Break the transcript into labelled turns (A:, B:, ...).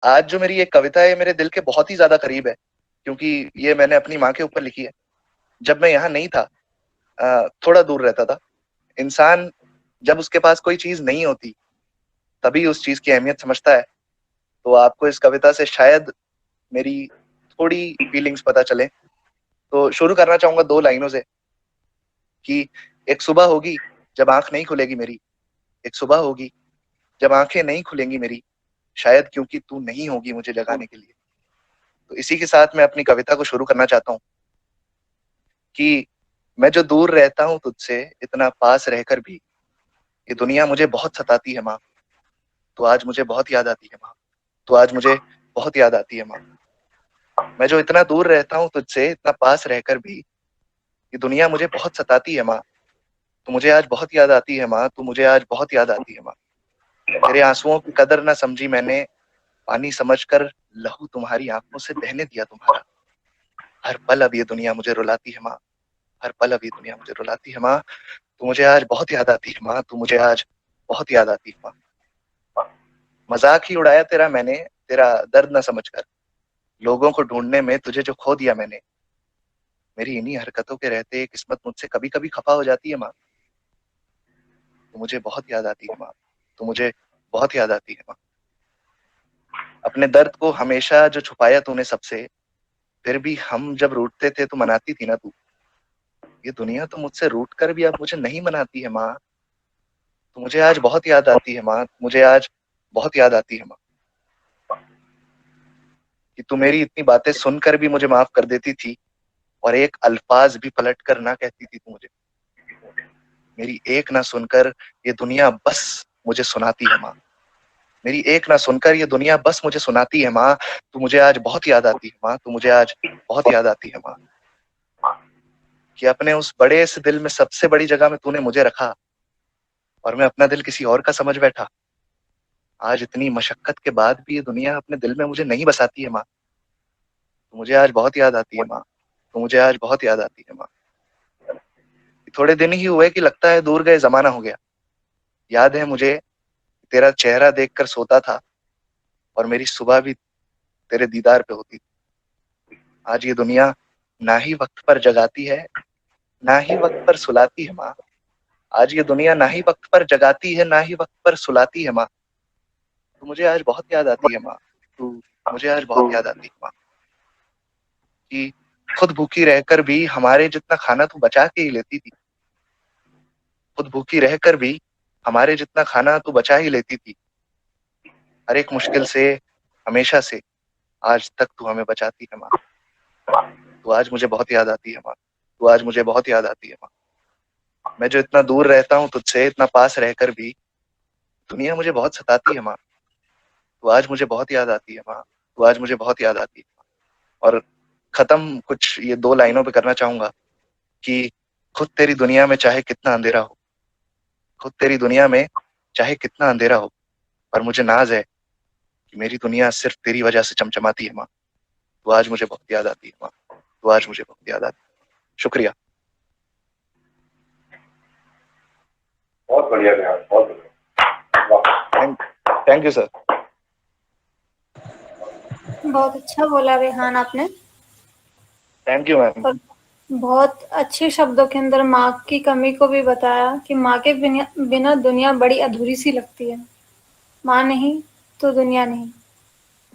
A: आज जो मेरी एक कविता है मेरे दिल के बहुत ही ज्यादा करीब है, क्योंकि ये मैंने अपनी माँ के ऊपर लिखी है। जब मैं यहाँ नहीं था, थोड़ा दूर रहता था। इंसान जब उसके पास कोई चीज नहीं होती तभी उस चीज की अहमियत समझता है। तो आपको इस कविता से शायद मेरी थोड़ी फीलिंग्स पता चले। तो शुरू करना चाहूंगा दो लाइनों से कि एक सुबह होगी जब आंख नहीं खुलेगी मेरी। एक सुबह होगी जब आंखें नहीं खुलेंगी मेरी, शायद क्योंकि तू नहीं होगी मुझे जगाने के लिए। तो इसी के साथ मैं अपनी कविता को शुरू करना चाहता हूँ कि मैं जो दूर रहता हूँ तुझसे, इतना पास रहकर भी ये दुनिया मुझे बहुत सताती है माँ। तो आज मुझे बहुत याद आती है माँ। तो आज मुझे बहुत याद आती है माँ। मैं जो इतना दूर रहता हूँ तुझसे, इतना पास रहकर भी ये दुनिया मुझे बहुत सताती है माँ। तो मुझे आज बहुत याद आती है माँ। तो मुझे आज बहुत याद आती है माँ। तेरे आंसुओं की कदर ना समझी मैंने, पानी समझकर लहू तुम्हारी आंखों से बहने दिया तुम्हारा। हर पल अब ये दुनिया मुझे रुलाती है माँ। हर पल अब ये दुनिया मुझे रुलाती है माँ। तो मुझे आज बहुत याद आती है माँ। तो मुझे आज बहुत याद आती है माँ। मजाक ही उड़ाया तेरा मैंने, तेरा दर्द न समझकर। लोगों को ढूंढने में तुझे जो खो दिया मैंने। मेरी इन्हीं हरकतों के रहते किस्मत मुझसे कभी कभी खफा हो जाती है माँ। तो मुझे बहुत याद आती है माँ। तो मुझे बहुत याद आती है माँ। अपने दर्द को हमेशा जो छुपाया तूने सबसे, फिर भी हम जब रूठते थे तो मनाती थी ना तू। ये दुनिया तो मुझसे रूठ कर भी अब मुझे नहीं मनाती है माँ। तो मुझे आज बहुत याद आती है माँ। मुझे आज बहुत याद आती है माँ कि तू मेरी इतनी बातें सुनकर भी मुझे माफ कर देती थी, और एक अल्फाज भी पलट कर ना कहती थी तू मुझे। मेरी एक ना सुनकर ये दुनिया बस मुझे सुनाती है माँ। मेरी एक ना सुनकर ये दुनिया बस मुझे सुनाती है माँ। तो मुझे आज बहुत याद आती है माँ। तो मुझे आज बहुत याद आती है माँ कि अपने उस बड़े से दिल में सबसे बड़ी जगह में तूने मुझे रखा, और मैं अपना दिल किसी और का समझ बैठा। आज इतनी मशक्कत के बाद भी ये दुनिया अपने दिल में मुझे नहीं बसाती है माँ। तो मुझे आज बहुत याद आती है माँ। तो मुझे आज बहुत याद आती है माँ। थोड़े दिन ही हुए कि लगता है दूर गए जमाना हो गया। याद है मुझे तेरा चेहरा देखकर सोता था, और मेरी सुबह भी तेरे दीदार पे होती थी। आज ये दुनिया ना ही वक्त पर जगाती है, ना ही वक्त पर सुलाती है माँ। आज ये दुनिया ना ही वक्त पर जगाती है, ना ही वक्त पर सुलाती है माँ। तो मुझे आज बहुत याद आती है माँ। तो मुझे आज बहुत याद आती है माँ कि खुद भूखी रहकर भी हमारे जितना खाना तू बचा के ही लेती थी। खुद भूखी रहकर भी हमारे जितना खाना तू बचा ही लेती थी। हर एक मुश्किल से, हमेशा से, आज तक तू हमें बचाती है माँ। तो आज मुझे बहुत याद आती है माँ। तो आज मुझे बहुत याद आती है माँ। मैं जो इतना दूर रहता हूँ तुझसे, इतना पास रहकर भी दुनिया मुझे बहुत सताती है माँ। तो आज मुझे बहुत याद आती है माँ। तो आज मुझे बहुत याद आती है माँ। और खत्म कुछ ये दो लाइनों पे करना चाहूंगा कि खुद तेरी दुनिया में चाहे कितना अंधेरा हो, खुद तेरी दुनिया में चाहे कितना अंधेरा हो, पर मुझे नाज है कि मेरी दुनिया सिर्फ तेरी वजह से चमचमाती है माँ। तो आज मुझे बहुत याद आती है माँ। तो आज मुझे बहुत याद आती है। शुक्रिया।
B: बहुत बढ़िया ध्यान, बहुत बढ़िया।
A: Thank thank you sir.
C: बहुत अच्छा बोला रेहान आपने।
A: Thank you ma'am.
C: और बहुत अच्छे शब्दों के अंदर माँ की कमी को भी बताया कि माँ के बिना बिना दुनिया बड़ी अधूरी सी लगती है। माँ नहीं तो दुनिया नहीं।